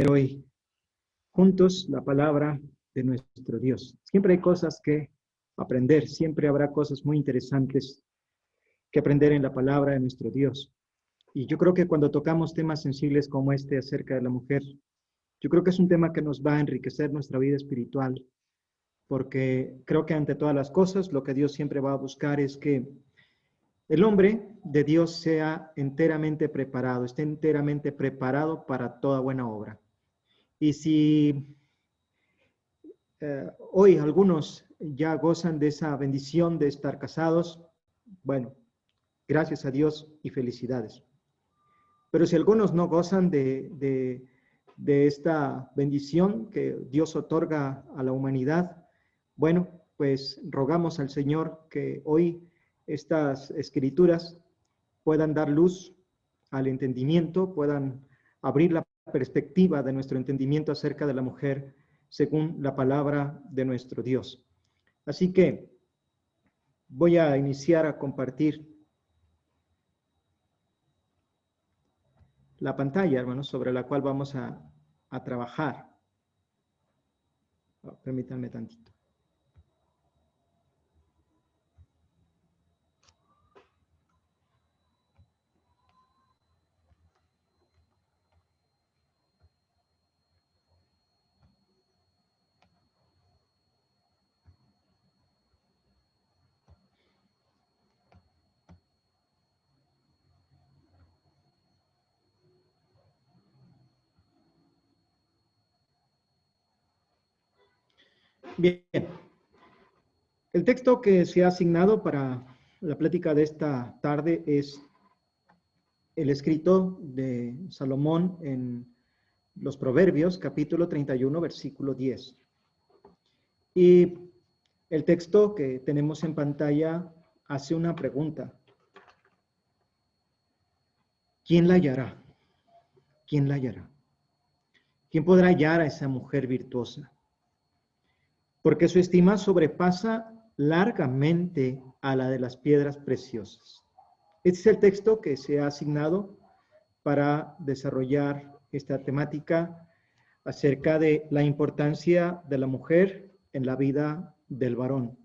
Hoy juntos la palabra de nuestro Dios. Siempre hay cosas que aprender, siempre habrá cosas muy interesantes que aprender en la palabra de nuestro Dios. Y yo creo que cuando tocamos temas sensibles como este acerca de la mujer, yo creo que es un tema que nos va a enriquecer nuestra vida espiritual, porque creo que ante todas las cosas lo que Dios siempre va a buscar es que el hombre de Dios sea enteramente preparado, esté enteramente preparado para toda buena obra. Y si hoy algunos ya gozan de esa bendición de estar casados, bueno, gracias a Dios y felicidades. Pero si algunos no gozan de esta bendición que Dios otorga a la humanidad, bueno, pues rogamos al Señor que hoy estas escrituras puedan dar luz al entendimiento, puedan abrir la perspectiva de nuestro entendimiento acerca de la mujer según la palabra de nuestro Dios. Así que voy a iniciar a compartir la pantalla, hermanos, sobre la cual vamos a trabajar. Permítanme tantito. Bien, el texto que se ha asignado para la plática de esta tarde es el escrito de Salomón en los Proverbios, capítulo 31, versículo 10. Y el texto que tenemos en pantalla hace una pregunta. ¿Quién la hallará? ¿Quién la hallará? ¿Quién podrá hallar a esa mujer virtuosa? Porque su estima sobrepasa largamente a la de las piedras preciosas. Este es el texto que se ha asignado para desarrollar esta temática acerca de la importancia de la mujer en la vida del varón.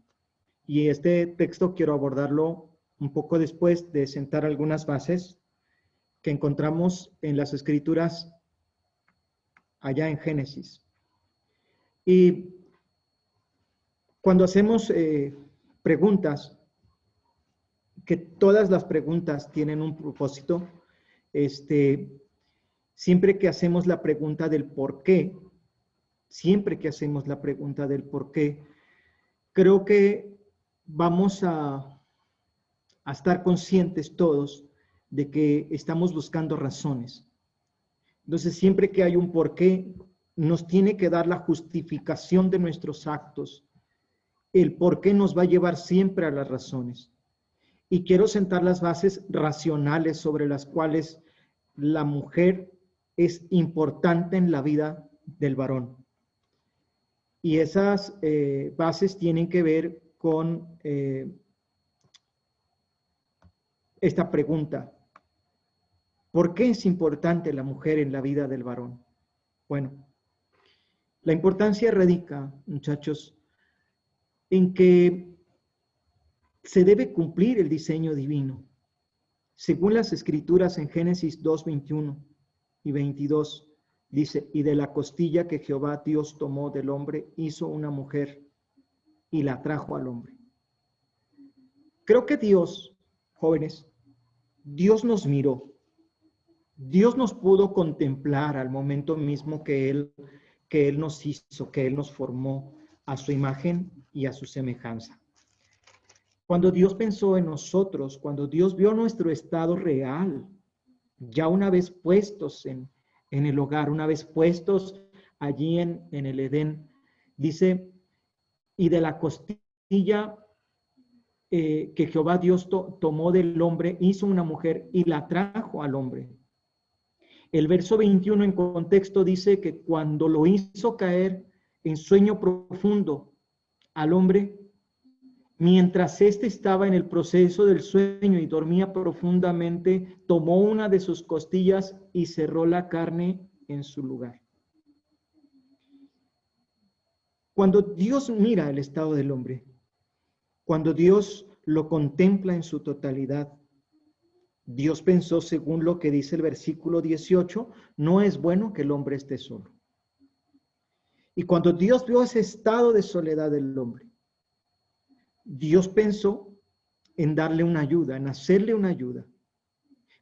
Y este texto quiero abordarlo un poco después de sentar algunas bases que encontramos en las Escrituras allá en Génesis. Y cuando hacemos preguntas, que todas las preguntas tienen un propósito, siempre que hacemos la pregunta del por qué, creo que vamos a estar conscientes todos de que estamos buscando razones. Entonces, siempre que hay un por qué, nos tiene que dar la justificación de nuestros actos. El por qué nos va a llevar siempre a las razones. Y quiero sentar las bases racionales sobre las cuales la mujer es importante en la vida del varón. Y esas bases tienen que ver con esta pregunta. ¿Por qué es importante la mujer en la vida del varón? Bueno, la importancia radica, muchachos, en que se debe cumplir el diseño divino. Según las Escrituras en Génesis 2, 21 y 22, dice, y de la costilla que Jehová Dios tomó del hombre, hizo una mujer y la trajo al hombre. Creo que Dios, jóvenes, Dios nos miró. Dios nos pudo contemplar al momento mismo que Él nos hizo, que Él nos formó a su imagen y a su semejanza. Cuando Dios pensó en nosotros, cuando Dios vio nuestro estado real, ya una vez puestos en el hogar, una vez puestos allí en el Edén, dice, y de la costilla que Jehová Dios tomó del hombre, hizo una mujer y la trajo al hombre. El verso 21 en contexto dice que cuando lo hizo caer en sueño profundo al hombre, mientras éste estaba en el proceso del sueño y dormía profundamente, tomó una de sus costillas y cerró la carne en su lugar. Cuando Dios mira el estado del hombre, cuando Dios lo contempla en su totalidad, Dios pensó, según lo que dice el versículo 18, no es bueno que el hombre esté solo. Y cuando Dios vio ese estado de soledad del hombre, Dios pensó en darle una ayuda, en hacerle una ayuda.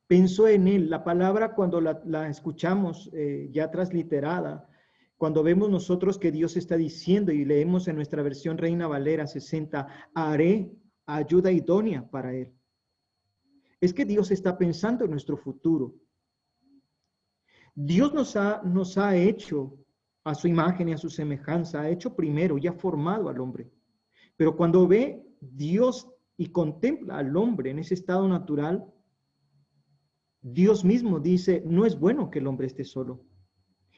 Pensó en él. La palabra cuando la escuchamos ya transliterada, cuando vemos nosotros que Dios está diciendo y leemos en nuestra versión Reina Valera 60, haré ayuda idónea para él. Es que Dios está pensando en nuestro futuro. Dios nos ha hecho a su imagen y a su semejanza, ha hecho primero y ha formado al hombre. Pero cuando ve Dios y contempla al hombre en ese estado natural, Dios mismo dice, no es bueno que el hombre esté solo.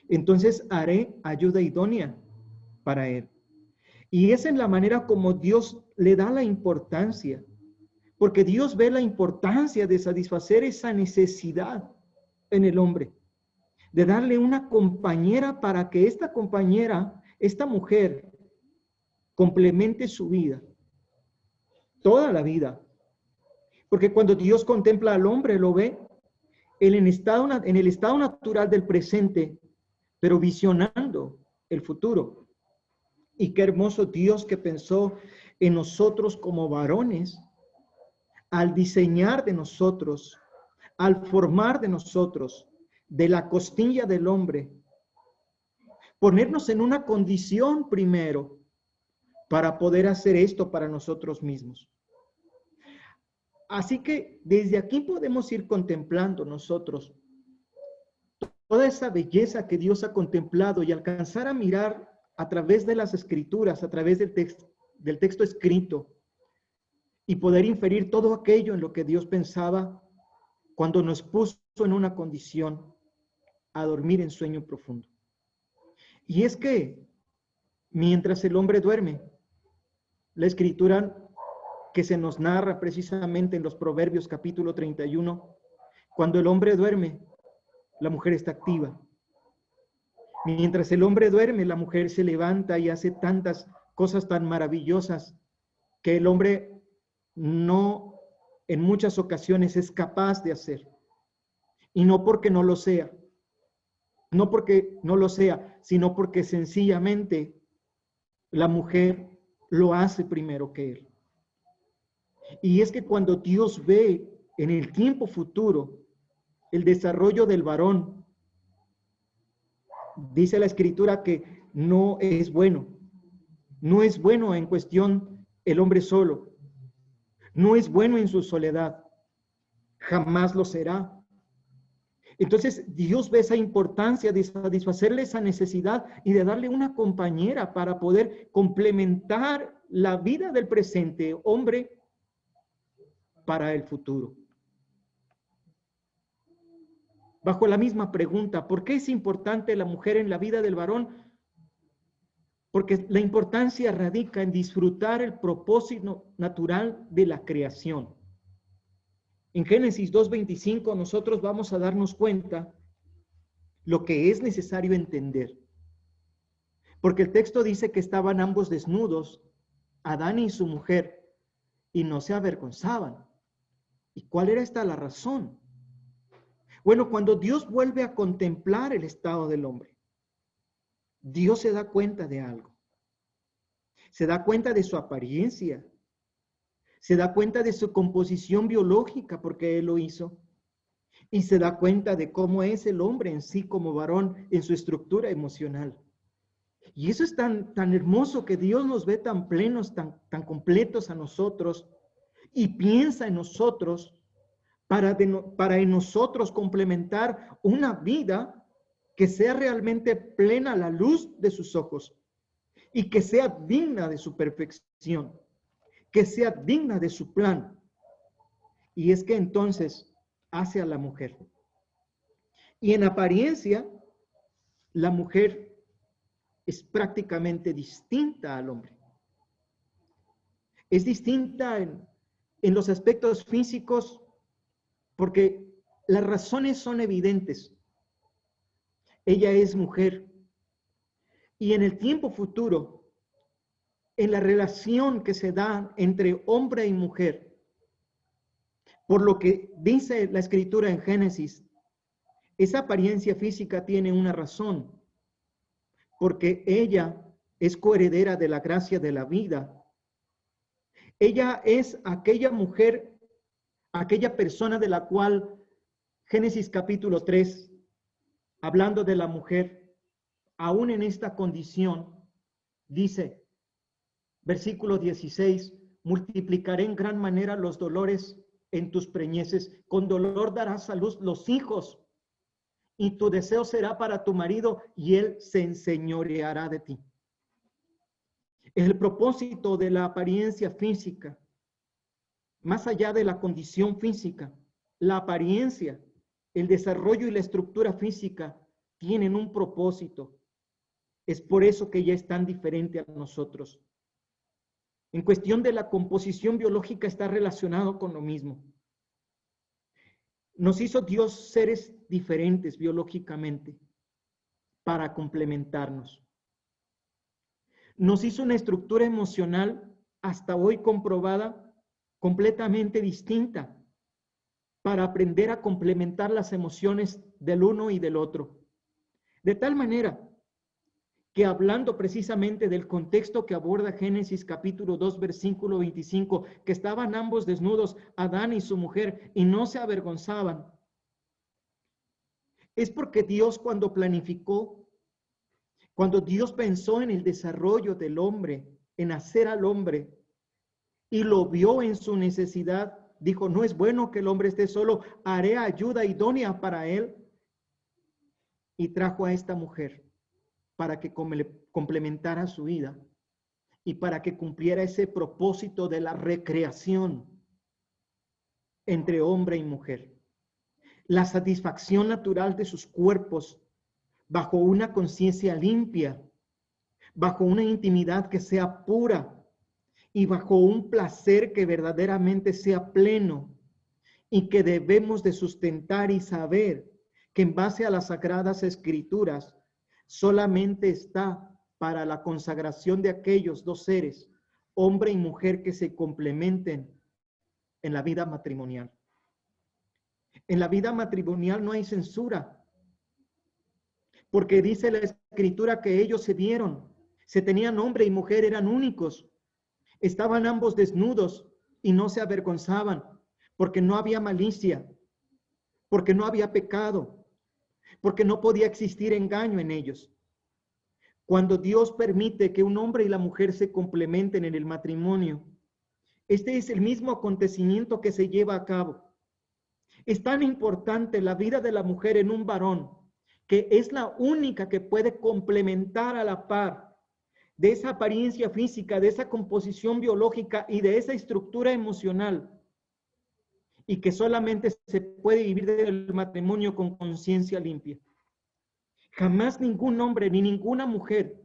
Entonces haré ayuda idónea para él. Y esa es la manera como Dios le da la importancia, porque Dios ve la importancia de satisfacer esa necesidad en el hombre, de darle una compañera para que esta compañera, esta mujer, complemente su vida, toda la vida. Porque cuando Dios contempla al hombre, lo ve en el estado natural del presente, pero visionando el futuro. Y qué hermoso Dios que pensó en nosotros como varones, al diseñar de nosotros, al formar de nosotros, de la costilla del hombre, ponernos en una condición primero para poder hacer esto para nosotros mismos. Así que desde aquí podemos ir contemplando nosotros toda esa belleza que Dios ha contemplado y alcanzar a mirar a través de las escrituras, a través del texto escrito, y poder inferir todo aquello en lo que Dios pensaba cuando nos puso en una condición a dormir en sueño profundo. Y es que mientras el hombre duerme, la escritura que se nos narra precisamente en los Proverbios capítulo 31, cuando el hombre duerme, la mujer está activa. Mientras el hombre duerme, la mujer se levanta y hace tantas cosas tan maravillosas que el hombre no en muchas ocasiones es capaz de hacer. Y no porque no lo sea, no porque no lo sea, sino porque sencillamente la mujer lo hace primero que él. Y es que cuando Dios ve en el tiempo futuro el desarrollo del varón, dice la escritura que no es bueno. No es bueno en cuestión el hombre solo. No es bueno en su soledad. Jamás lo será. Entonces Dios ve esa importancia de satisfacerle esa necesidad y de darle una compañera para poder complementar la vida del presente hombre para el futuro. Bajo la misma pregunta, ¿por qué es importante la mujer en la vida del varón? Porque la importancia radica en disfrutar el propósito natural de la creación. En Génesis 2:25 nosotros vamos a darnos cuenta lo que es necesario entender. Porque el texto dice que estaban ambos desnudos, Adán y su mujer, y no se avergonzaban. ¿Y cuál era esta la razón? Bueno, cuando Dios vuelve a contemplar el estado del hombre, Dios se da cuenta de algo. Se da cuenta de su apariencia. Se da cuenta de su composición biológica porque Él lo hizo. Y se da cuenta de cómo es el hombre en sí como varón en su estructura emocional. Y eso es tan hermoso que Dios nos ve tan plenos, tan completos a nosotros y piensa en nosotros para en nosotros complementar una vida que sea realmente plena a la luz de sus ojos y que sea digna de su perfección, que sea digna de su plan. Y es que entonces hace a la mujer. Y en apariencia, la mujer es prácticamente distinta al hombre. Es distinta en los aspectos físicos porque las razones son evidentes. Ella es mujer. Y en el tiempo futuro, en la relación que se da entre hombre y mujer. Por lo que dice la Escritura en Génesis, esa apariencia física tiene una razón, porque ella es coheredera de la gracia de la vida. Ella es aquella mujer, aquella persona de la cual Génesis capítulo 3, hablando de la mujer, aún en esta condición, dice, versículo 16, multiplicaré en gran manera los dolores en tus preñeces, con dolor darás a luz los hijos, y tu deseo será para tu marido, y él se enseñoreará de ti. El propósito de la apariencia física, más allá de la condición física, la apariencia, el desarrollo y la estructura física tienen un propósito. Es por eso que ella es tan diferente a nosotros. En cuestión de la composición biológica está relacionado con lo mismo. Nos hizo Dios seres diferentes biológicamente para complementarnos. Nos hizo una estructura emocional hasta hoy comprobada completamente distinta para aprender a complementar las emociones del uno y del otro. De tal manera que hablando precisamente del contexto que aborda Génesis capítulo 2, versículo 25, que estaban ambos desnudos, Adán y su mujer, y no se avergonzaban, es porque Dios cuando planificó, cuando Dios pensó en el desarrollo del hombre, en hacer al hombre, y lo vio en su necesidad, dijo, no es bueno que el hombre esté solo, haré ayuda idónea para él, y trajo a esta mujer para que complementara su vida y para que cumpliera ese propósito de la recreación entre hombre y mujer. La satisfacción natural de sus cuerpos bajo una conciencia limpia, bajo una intimidad que sea pura y bajo un placer que verdaderamente sea pleno y que debemos de sustentar y saber que en base a las Sagradas Escrituras solamente está para la consagración de aquellos dos seres, hombre y mujer, que se complementen en la vida matrimonial. En la vida matrimonial no hay censura, porque dice la Escritura que ellos se vieron, se tenían hombre y mujer, eran únicos, estaban ambos desnudos y no se avergonzaban, porque no había malicia, porque no había pecado, porque no podía existir engaño en ellos. Cuando Dios permite que un hombre y la mujer se complementen en el matrimonio, este es el mismo acontecimiento que se lleva a cabo. Es tan importante la vida de la mujer en un varón, que es la única que puede complementar a la par de esa apariencia física, de esa composición biológica y de esa estructura emocional, y que solamente se puede vivir del matrimonio con conciencia limpia. Jamás ningún hombre ni ninguna mujer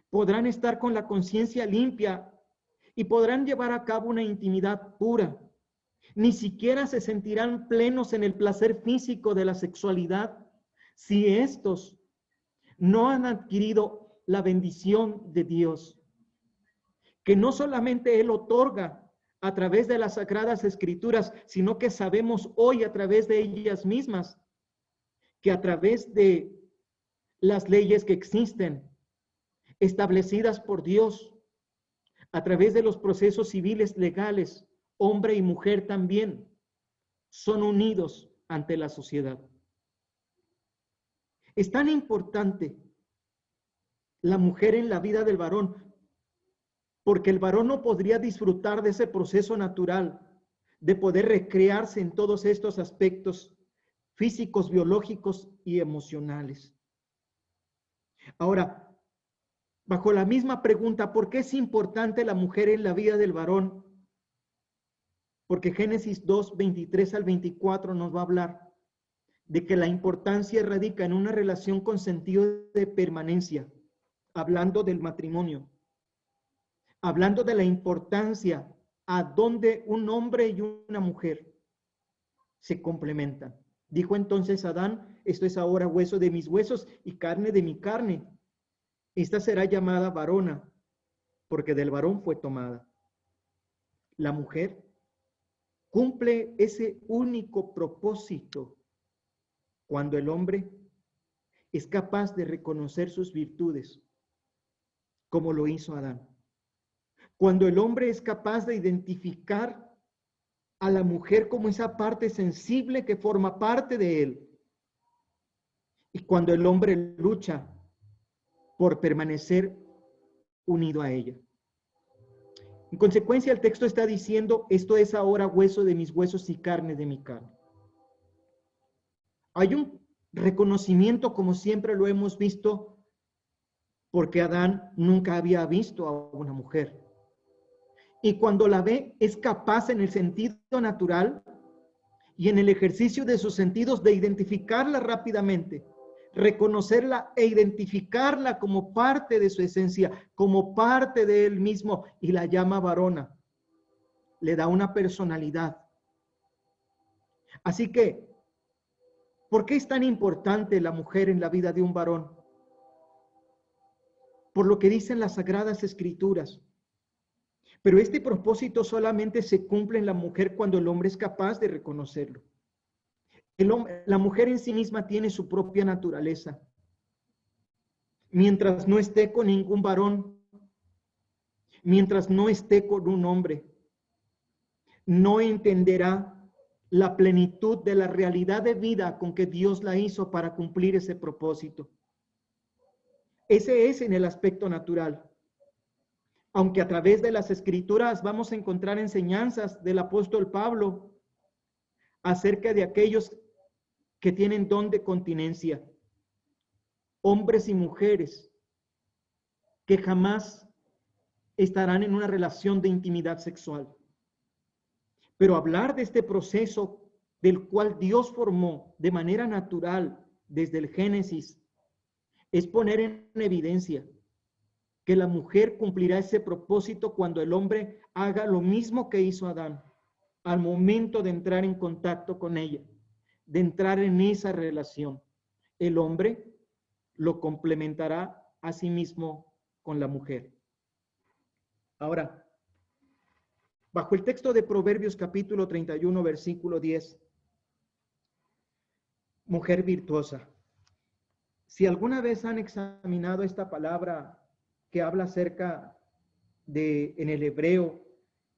podrán estar con la conciencia limpia y podrán llevar a cabo una intimidad pura. Ni siquiera se sentirán plenos en el placer físico de la sexualidad si estos no han adquirido la bendición de Dios, que no solamente Él otorga a través de las Sagradas Escrituras, sino que sabemos hoy a través de ellas mismas, que a través de las leyes que existen, establecidas por Dios, a través de los procesos civiles legales, hombre y mujer también son unidos ante la sociedad. Es tan importante la mujer en la vida del varón, porque el varón no podría disfrutar de ese proceso natural de poder recrearse en todos estos aspectos físicos, biológicos y emocionales. Ahora, bajo la misma pregunta, ¿por qué es importante la mujer en la vida del varón? Porque Génesis 2, 23 al 24 nos va a hablar de que la importancia radica en una relación con sentido de permanencia, hablando del matrimonio, hablando de la importancia a donde un hombre y una mujer se complementan. Dijo entonces Adán, esto es ahora hueso de mis huesos y carne de mi carne. Esta será llamada varona, porque del varón fue tomada. La mujer cumple ese único propósito cuando el hombre es capaz de reconocer sus virtudes, como lo hizo Adán. Cuando el hombre es capaz de identificar a la mujer como esa parte sensible que forma parte de él. Y cuando el hombre lucha por permanecer unido a ella. En consecuencia, el texto está diciendo, esto es ahora hueso de mis huesos y carne de mi carne. Hay un reconocimiento, como siempre lo hemos visto, porque Adán nunca había visto a una mujer. Y cuando la ve, es capaz en el sentido natural y en el ejercicio de sus sentidos de identificarla rápidamente, reconocerla e identificarla como parte de su esencia, como parte de él mismo, y la llama varona. Le da una personalidad. Así que, ¿por qué es tan importante la mujer en la vida de un varón? Por lo que dicen las Sagradas Escrituras. Pero este propósito solamente se cumple en la mujer cuando el hombre es capaz de reconocerlo. La mujer en sí misma tiene su propia naturaleza. Mientras no esté con ningún varón, mientras no esté con un hombre, no entenderá la plenitud de la realidad de vida con que Dios la hizo para cumplir ese propósito. Ese es en el aspecto natural. Aunque a través de las Escrituras vamos a encontrar enseñanzas del apóstol Pablo acerca de aquellos que tienen don de continencia, hombres y mujeres que jamás estarán en una relación de intimidad sexual. Pero hablar de este proceso del cual Dios formó de manera natural desde el Génesis es poner en evidencia que la mujer cumplirá ese propósito cuando el hombre haga lo mismo que hizo Adán al momento de entrar en contacto con ella, de entrar en esa relación. El hombre lo complementará a sí mismo con la mujer. Ahora, bajo el texto de Proverbios capítulo 31, versículo 10, mujer virtuosa. Si alguna vez han examinado esta palabra que habla acerca de, en el hebreo,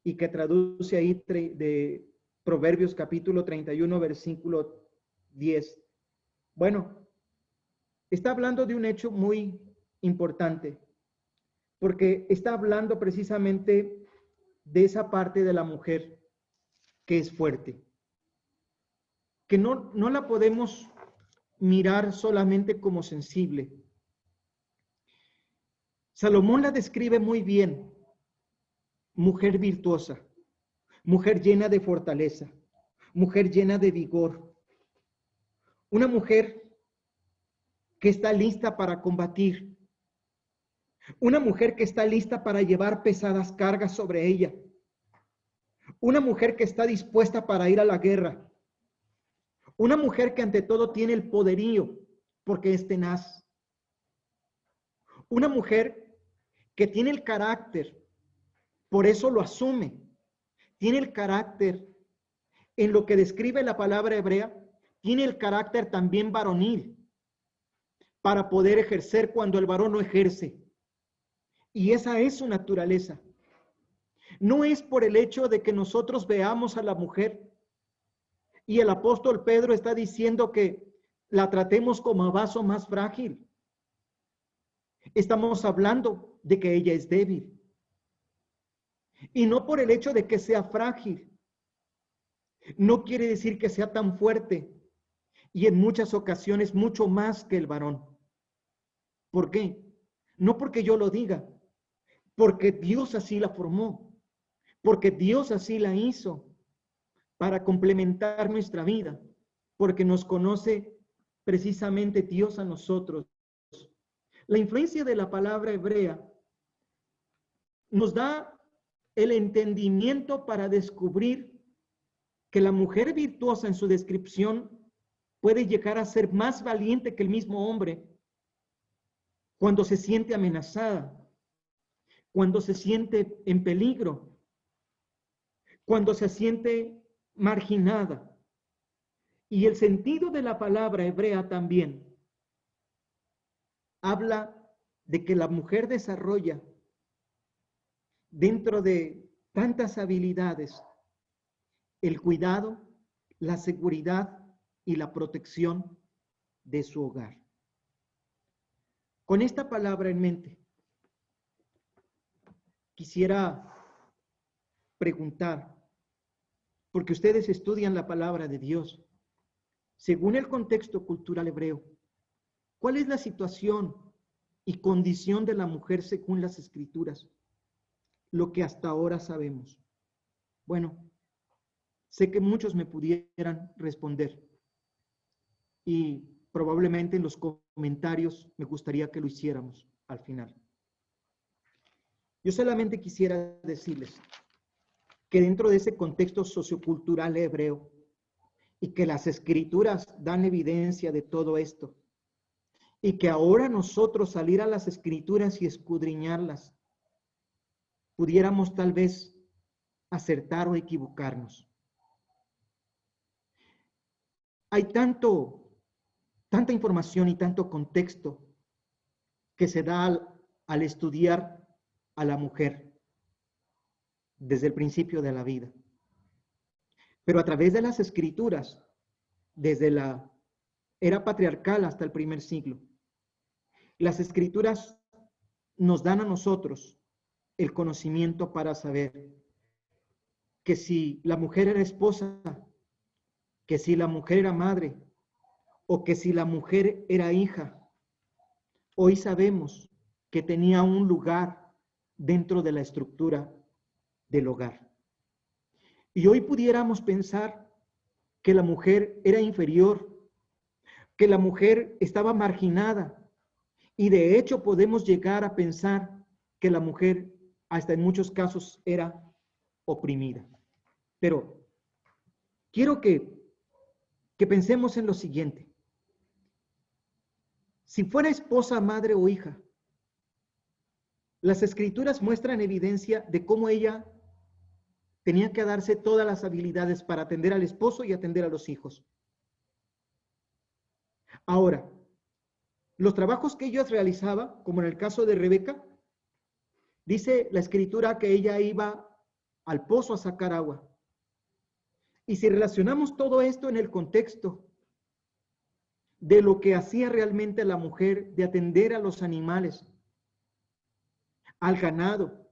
y que traduce ahí de Proverbios capítulo 31, versículo 10. Bueno, está hablando de un hecho muy importante, porque está hablando precisamente de esa parte de la mujer que es fuerte, que no la podemos mirar solamente como sensible. Salomón la describe muy bien, mujer virtuosa, mujer llena de fortaleza, mujer llena de vigor, una mujer que está lista para combatir, una mujer que está lista para llevar pesadas cargas sobre ella, una mujer que está dispuesta para ir a la guerra, una mujer que ante todo tiene el poderío porque es tenaz, una mujer que tiene el carácter, por eso lo asume, tiene el carácter en lo que describe la palabra hebrea, tiene el carácter también varonil para poder ejercer cuando el varón no ejerce. Y esa es su naturaleza. No es por el hecho de que nosotros veamos a la mujer y el apóstol Pedro está diciendo que la tratemos como vaso más frágil. Estamos hablando de que ella es débil. Y no por el hecho de que sea frágil. No quiere decir que sea tan fuerte y en muchas ocasiones mucho más que el varón. ¿Por qué? No porque yo lo diga, porque Dios así la formó, porque Dios así la hizo para complementar nuestra vida, porque nos conoce precisamente Dios a nosotros. La influencia de la palabra hebrea nos da el entendimiento para descubrir que la mujer virtuosa en su descripción puede llegar a ser más valiente que el mismo hombre cuando se siente amenazada, cuando se siente en peligro, cuando se siente marginada. Y el sentido de la palabra hebrea también habla de que la mujer desarrolla dentro de tantas habilidades el cuidado, la seguridad y la protección de su hogar. Con esta palabra en mente, quisiera preguntar, porque ustedes estudian la palabra de Dios, según el contexto cultural hebreo, ¿cuál es la situación y condición de la mujer según las Escrituras? Lo que hasta ahora sabemos. Bueno, sé que muchos me pudieran responder y probablemente en los comentarios me gustaría que lo hiciéramos al final. Yo solamente quisiera decirles que dentro de ese contexto sociocultural hebreo y que las Escrituras dan evidencia de todo esto y que ahora nosotros salir a las Escrituras y escudriñarlas pudiéramos tal vez acertar o equivocarnos. Hay tanta información y tanto contexto que se da al estudiar a la mujer desde el principio de la vida. Pero a través de las Escrituras, desde la era patriarcal hasta el primer siglo, las Escrituras nos dan a nosotros el conocimiento para saber que si la mujer era esposa, que si la mujer era madre o que si la mujer era hija, hoy sabemos que tenía un lugar dentro de la estructura del hogar. Y hoy pudiéramos pensar que la mujer era inferior, que la mujer estaba marginada, y de hecho podemos llegar a pensar que la mujer hasta en muchos casos era oprimida. Pero quiero que pensemos en lo siguiente. Si fuera esposa, madre o hija, las Escrituras muestran evidencia de cómo ella tenía que darse todas las habilidades para atender al esposo y atender a los hijos. Ahora, los trabajos que ella realizaba, como en el caso de Rebeca, dice la Escritura que ella iba al pozo a sacar agua. Y si relacionamos todo esto en el contexto de lo que hacía realmente la mujer de atender a los animales, al ganado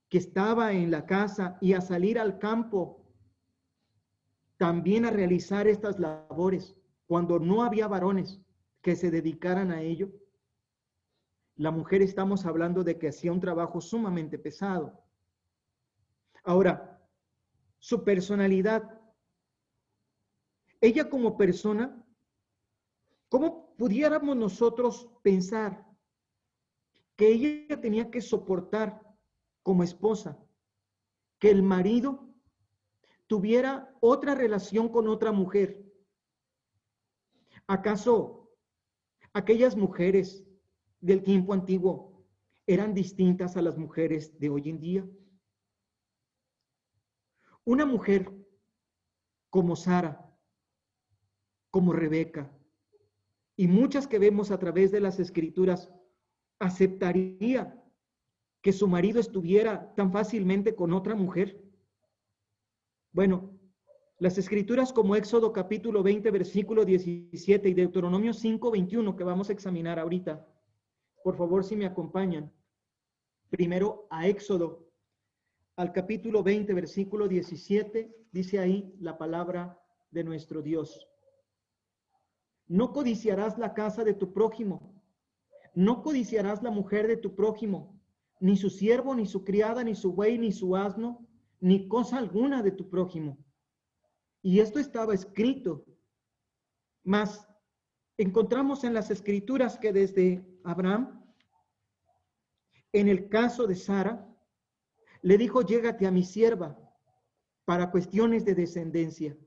que estaba en la casa y a salir al campo también a realizar estas labores cuando no había varones que se dedicaran a ello, la mujer estamos hablando de que hacía un trabajo sumamente pesado. Ahora, su personalidad, ella como persona, ¿cómo pudiéramos nosotros pensar que ella tenía que soportar como esposa que el marido tuviera otra relación con otra mujer? ¿Acaso aquellas mujeres del tiempo antiguo eran distintas a las mujeres de hoy en día? Una mujer como Sara, como Rebeca, y muchas que vemos a través de las Escrituras, ¿aceptaría que su marido estuviera tan fácilmente con otra mujer? Bueno, las Escrituras como Éxodo capítulo 20, versículo 17 y Deuteronomio 5, 21, que vamos a examinar ahorita. Por favor, si me acompañan. Primero a Éxodo, al capítulo 20, versículo 17, dice ahí la palabra de nuestro Dios. No codiciarás la casa de tu prójimo, no codiciarás la mujer de tu prójimo, ni su siervo, ni su criada, ni su buey, ni su asno, ni cosa alguna de tu prójimo. Y esto estaba escrito, mas encontramos en las Escrituras que desde Abraham, en el caso de Sara, le dijo, llégate a mi sierva para cuestiones de descendencia.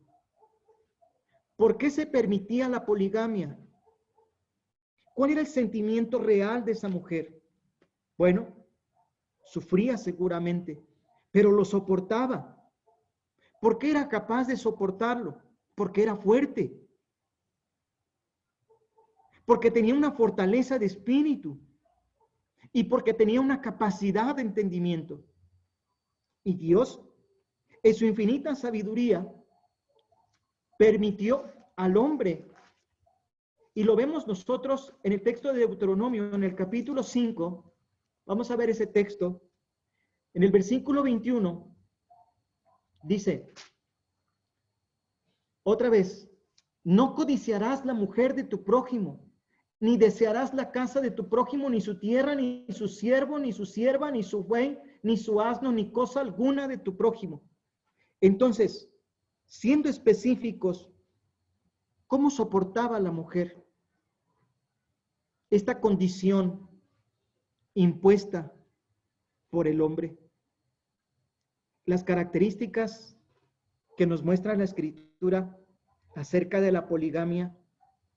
¿Por qué se permitía la poligamia? ¿Cuál era el sentimiento real de esa mujer? Bueno, sufría seguramente, pero lo soportaba. ¿Por qué era capaz de soportarlo? Porque era fuerte. Porque tenía una fortaleza de espíritu y porque tenía una capacidad de entendimiento. Y Dios, en su infinita sabiduría, permitió al hombre, y lo vemos nosotros en el texto de Deuteronomio, en el capítulo 5, vamos a ver ese texto, en el versículo 21, dice, otra vez, no codiciarás la mujer de tu prójimo, ni desearás la casa de tu prójimo, ni su tierra, ni su siervo, ni su sierva, ni su buey, ni su asno, ni cosa alguna de tu prójimo. Entonces, siendo específicos, ¿cómo soportaba la mujer esta condición impuesta por el hombre? Las características que nos muestra la Escritura acerca de la poligamia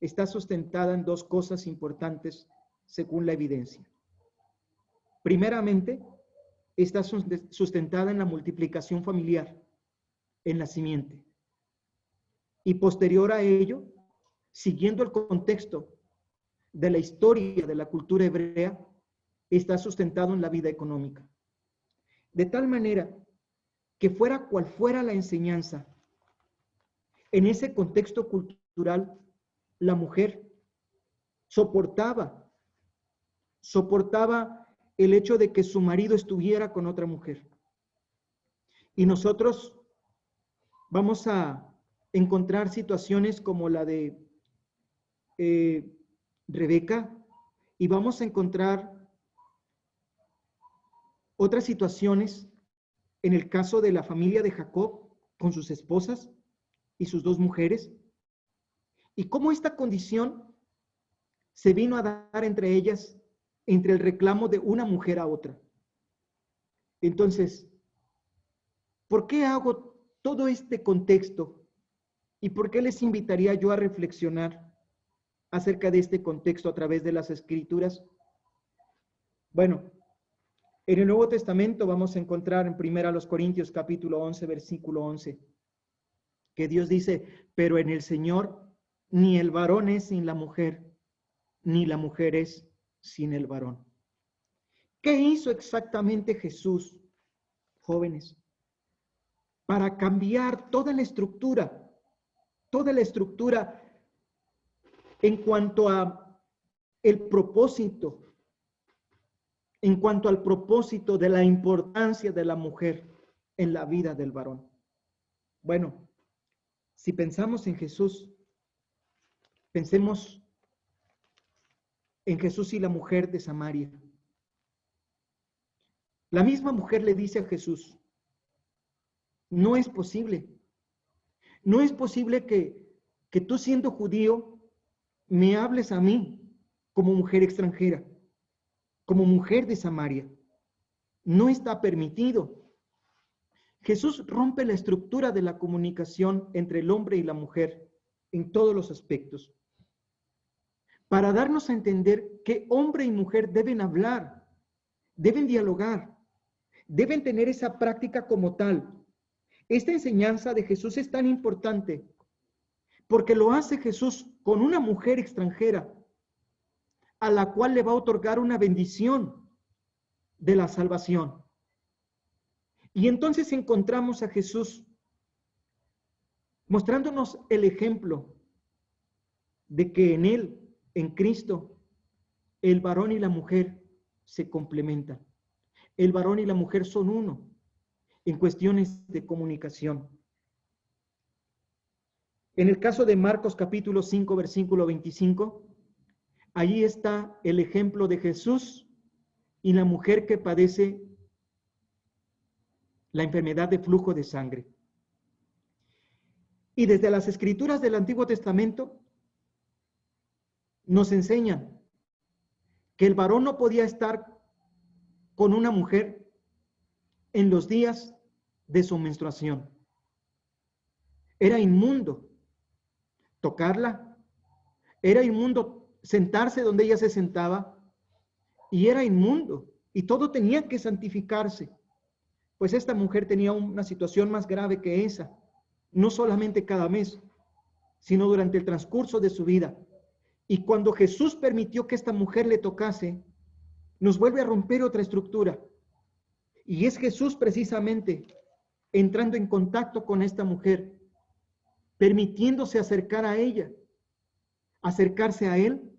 está sustentada en dos cosas importantes según la evidencia. Primeramente, está sustentada en la multiplicación familiar, en la simiente. Y posterior a ello, siguiendo el contexto de la historia de la cultura hebrea, está sustentado en la vida económica. De tal manera que fuera cual fuera la enseñanza, en ese contexto cultural, la mujer soportaba el hecho de que su marido estuviera con otra mujer. Y nosotros vamos a encontrar situaciones como la de Rebeca, y vamos a encontrar otras situaciones en el caso de la familia de Jacob con sus esposas y sus dos mujeres, y cómo esta condición se vino a dar entre ellas, entre el reclamo de una mujer a otra. Entonces, ¿por qué hago todo este contexto? ¿Y por qué les invitaría yo a reflexionar acerca de este contexto a través de las Escrituras? Bueno, en el Nuevo Testamento vamos a encontrar en 1 Corintios capítulo 11, versículo 11, que Dios dice, pero en el Señor ni el varón es sin la mujer, ni la mujer es sin el varón. ¿Qué hizo exactamente Jesús, jóvenes? Para cambiar toda la estructura en cuanto a el propósito, en cuanto al propósito de la importancia de la mujer en la vida del varón. Bueno, si pensamos en Jesús, pensemos en Jesús y la mujer de Samaria. La misma mujer le dice a Jesús, no es posible que tú siendo judío me hables a mí como mujer extranjera, como mujer de Samaria. No está permitido. Jesús rompe la estructura de la comunicación entre el hombre y la mujer en todos los aspectos, para darnos a entender que hombre y mujer deben hablar, deben dialogar, deben tener esa práctica como tal. Esta enseñanza de Jesús es tan importante porque lo hace Jesús con una mujer extranjera a la cual le va a otorgar una bendición de la salvación. Y entonces encontramos a Jesús mostrándonos el ejemplo de que en Él, en Cristo, el varón y la mujer se complementan. El varón y la mujer son uno en cuestiones de comunicación. En el caso de Marcos capítulo 5, versículo 25, allí está el ejemplo de Jesús y la mujer que padece la enfermedad de flujo de sangre. Y desde las escrituras del Antiguo Testamento nos enseñan que el varón no podía estar con una mujer en los días de su menstruación. Era inmundo tocarla, era inmundo sentarse donde ella se sentaba, y era inmundo y todo tenía que santificarse. Pues esta mujer tenía una situación más grave que esa, no solamente cada mes, sino durante el transcurso de su vida. Y cuando Jesús permitió que esta mujer le tocase, nos vuelve a romper otra estructura. Y es Jesús precisamente entrando en contacto con esta mujer, permitiéndose acercar a ella, acercarse a él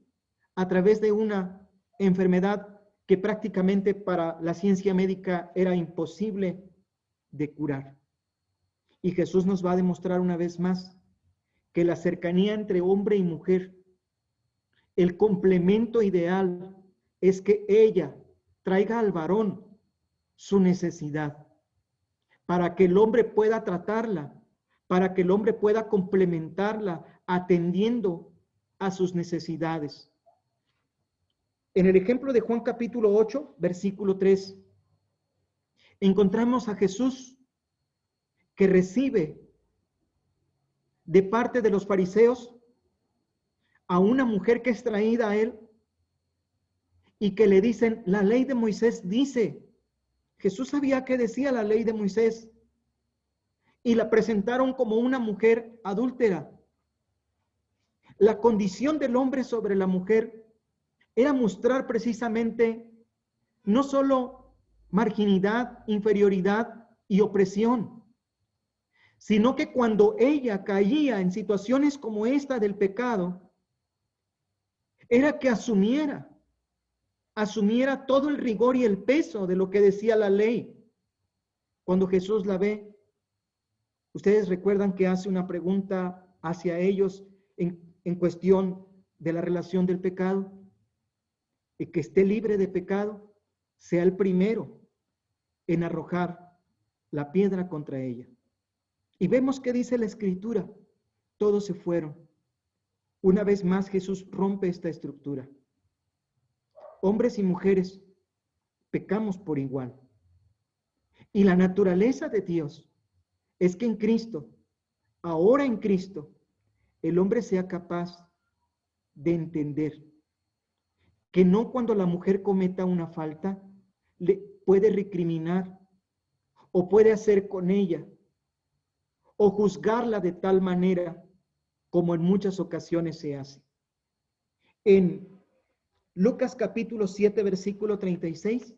a través de una enfermedad que prácticamente para la ciencia médica era imposible de curar. Y Jesús nos va a demostrar una vez más que la cercanía entre hombre y mujer, el complemento ideal es que ella traiga al varón su necesidad, para que el hombre pueda tratarla, para que el hombre pueda complementarla, atendiendo a sus necesidades. En el ejemplo de Juan capítulo 8, versículo 3, encontramos a Jesús que recibe de parte de los fariseos a una mujer que es traída a él y que le dicen, la ley de Moisés dice. Jesús sabía qué decía la ley de Moisés y la presentaron como una mujer adúltera. La condición del hombre sobre la mujer era mostrar precisamente no solo marginalidad, inferioridad y opresión, sino que cuando ella caía en situaciones como esta del pecado, era que asumiera todo el rigor y el peso de lo que decía la ley. Cuando Jesús la ve, ustedes recuerdan que hace una pregunta hacia ellos en cuestión de la relación del pecado. El que esté libre de pecado sea el primero en arrojar la piedra contra ella. Y vemos que dice la Escritura, todos se fueron. Una vez más Jesús rompe esta estructura. Hombres y mujeres pecamos por igual. Y la naturaleza de Dios es que en Cristo, ahora en Cristo, el hombre sea capaz de entender que no cuando la mujer cometa una falta, le puede recriminar o puede hacer con ella o juzgarla de tal manera como en muchas ocasiones se hace. En Lucas capítulo 7, versículo 36,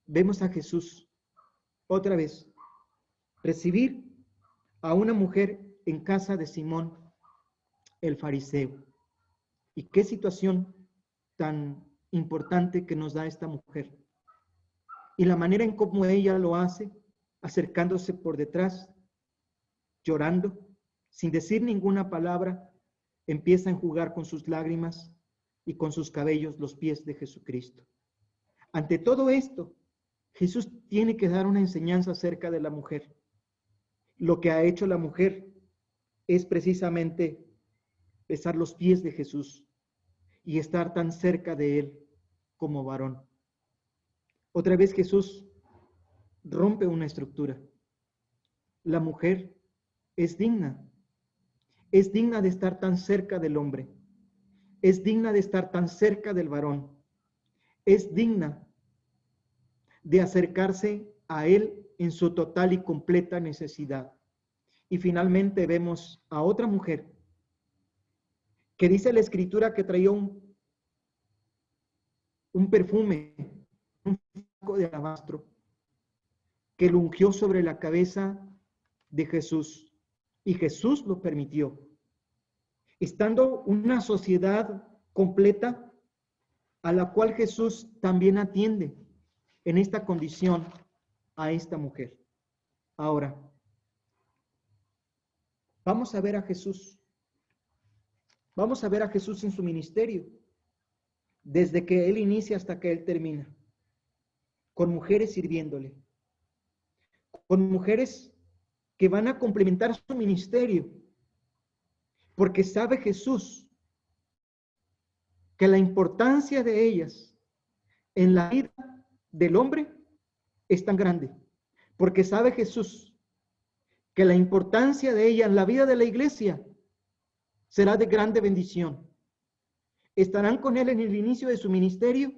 vemos a Jesús otra vez recibir a una mujer en casa de Simón el fariseo. ¿Y qué situación tan importante que nos da esta mujer? Y la manera en cómo ella lo hace, acercándose por detrás, llorando, sin decir ninguna palabra, empieza a enjugar con sus lágrimas y con sus cabellos los pies de Jesucristo. Ante todo esto, Jesús tiene que dar una enseñanza acerca de la mujer. Lo que ha hecho la mujer es precisamente besar los pies de Jesús y estar tan cerca de él como varón. Otra vez Jesús rompe una estructura. La mujer es digna de estar tan cerca del hombre, es digna de estar tan cerca del varón, es digna de acercarse a él en su total y completa necesidad. Y finalmente vemos a otra mujer que dice la Escritura que traía un perfume, un saco de alabastro, que lo ungió sobre la cabeza de Jesús. Y Jesús lo permitió. Estando una sociedad completa a la cual Jesús también atiende en esta condición a esta mujer. Ahora, vamos a ver a Jesús. Vamos a ver a Jesús en su ministerio, desde que Él inicia hasta que Él termina, con mujeres sirviéndole, con mujeres que van a complementar su ministerio, porque sabe Jesús que la importancia de ellas en la vida del hombre es tan grande, porque sabe Jesús que la importancia de ella en la vida de la iglesia será de grande bendición. Estarán con él en el inicio de su ministerio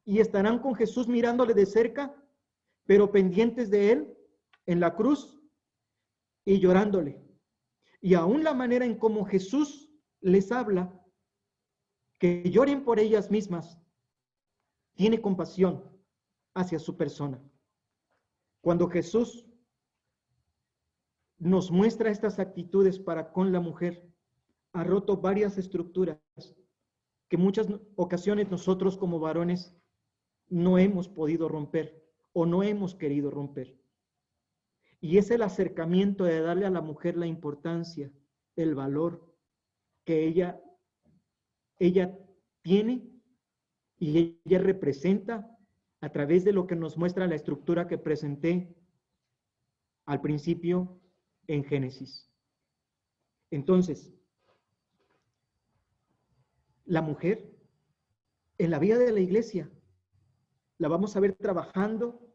y estarán con Jesús mirándole de cerca, pero pendientes de él en la cruz y llorándole. Y aún la manera en cómo Jesús les habla, que lloren por ellas mismas, tiene compasión hacia su persona. Cuando Jesús nos muestra estas actitudes para con la mujer, ha roto varias estructuras que muchas ocasiones nosotros como varones no hemos podido romper o no hemos querido romper. Y es el acercamiento de darle a la mujer la importancia, el valor que ella tiene y ella representa a través de lo que nos muestra la estructura que presenté al principio en Génesis. Entonces, la mujer en la vida de la iglesia la vamos a ver trabajando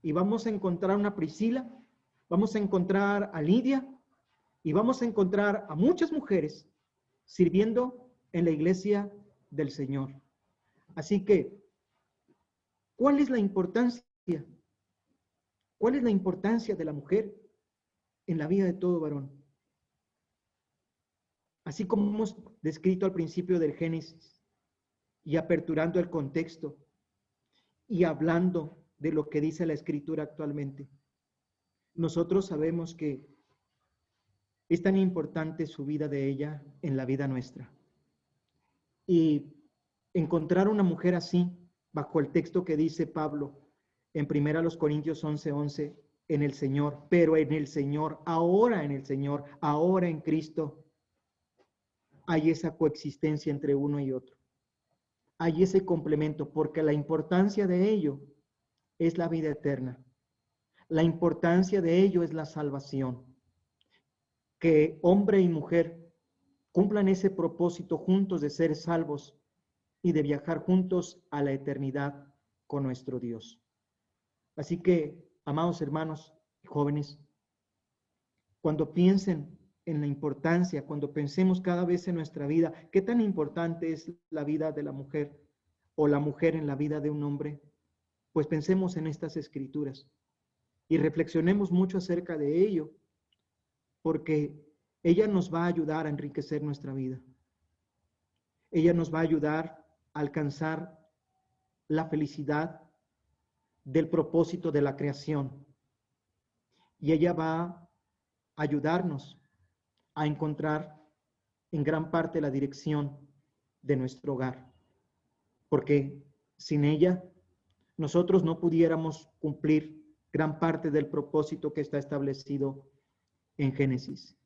y vamos a encontrar una Priscila, vamos a encontrar a Lidia y vamos a encontrar a muchas mujeres sirviendo en la iglesia del Señor. Así que, ¿cuál es la importancia? ¿Cuál es la importancia de la mujer en la vida de todo varón? Así como hemos descrito al principio del Génesis y aperturando el contexto y hablando de lo que dice la Escritura actualmente, nosotros sabemos que es tan importante su vida de ella en la vida nuestra. Y encontrar una mujer así, bajo el texto que dice Pablo en 1 Corintios 11:11, en el Señor, pero en el Señor, ahora en el Señor, ahora en Cristo, hay esa coexistencia entre uno y otro. Hay ese complemento, porque la importancia de ello es la vida eterna. La importancia de ello es la salvación. Que hombre y mujer cumplan ese propósito juntos de ser salvos y de viajar juntos a la eternidad con nuestro Dios. Así que, amados hermanos y jóvenes, cuando piensen en la importancia, cuando pensemos cada vez en nuestra vida, qué tan importante es la vida de la mujer o la mujer en la vida de un hombre, pues pensemos en estas escrituras y reflexionemos mucho acerca de ello, porque ella nos va a ayudar a enriquecer nuestra vida. Ella nos va a ayudar a alcanzar la felicidad del propósito de la creación. Y ella va a ayudarnos a encontrar en gran parte la dirección de nuestro hogar. Porque sin ella, nosotros no pudiéramos cumplir gran parte del propósito que está establecido en Génesis.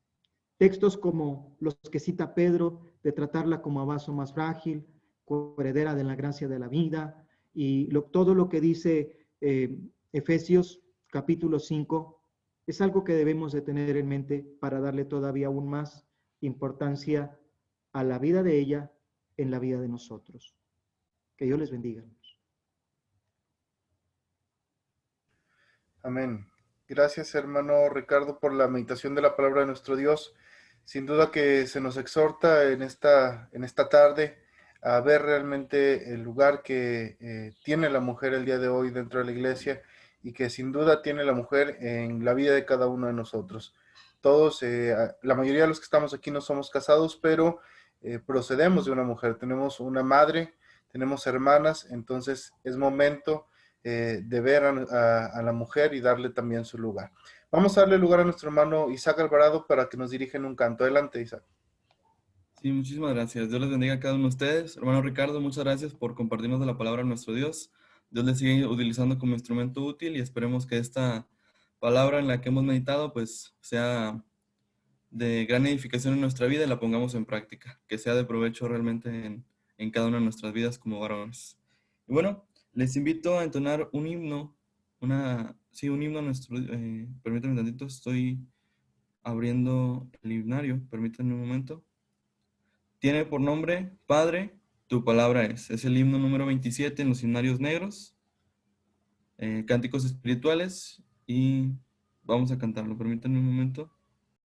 Textos como los que cita Pedro, de tratarla como a vaso más frágil, coheredera de la gracia de la vida, y todo lo que dice Efesios capítulo 5, es algo que debemos de tener en mente para darle todavía aún más importancia a la vida de ella en la vida de nosotros. Que Dios les bendiga. Amén. Gracias, hermano Ricardo, por la meditación de la palabra de nuestro Dios. Sin duda que se nos exhorta en esta tarde a ver realmente el lugar que tiene la mujer el día de hoy dentro de la iglesia y que sin duda tiene la mujer en la vida de cada uno de nosotros. Todos, la mayoría de los que estamos aquí no somos casados, pero procedemos de una mujer. Tenemos una madre, tenemos hermanas, entonces es momento de ver a la mujer y darle también su lugar. Vamos a darle lugar a nuestro hermano Isaac Alvarado para que nos dirija en un canto. Adelante, Isaac. Sí, muchísimas gracias. Dios les bendiga a cada uno de ustedes. Hermano Ricardo, muchas gracias por compartirnos de la palabra de nuestro Dios. Dios les sigue utilizando como instrumento útil y esperemos que esta palabra en la que hemos meditado pues sea de gran edificación en nuestra vida y la pongamos en práctica, que sea de provecho realmente en cada una de nuestras vidas como varones. Y bueno, les invito a entonar un himno, un himno a nuestro... permítanme tantito, estoy abriendo el himnario, permítanme un momento. Tiene por nombre, Padre, tu palabra es. Es el himno número 27 en los himnarios negros, cánticos espirituales, y vamos a cantarlo. Permítanme un momento.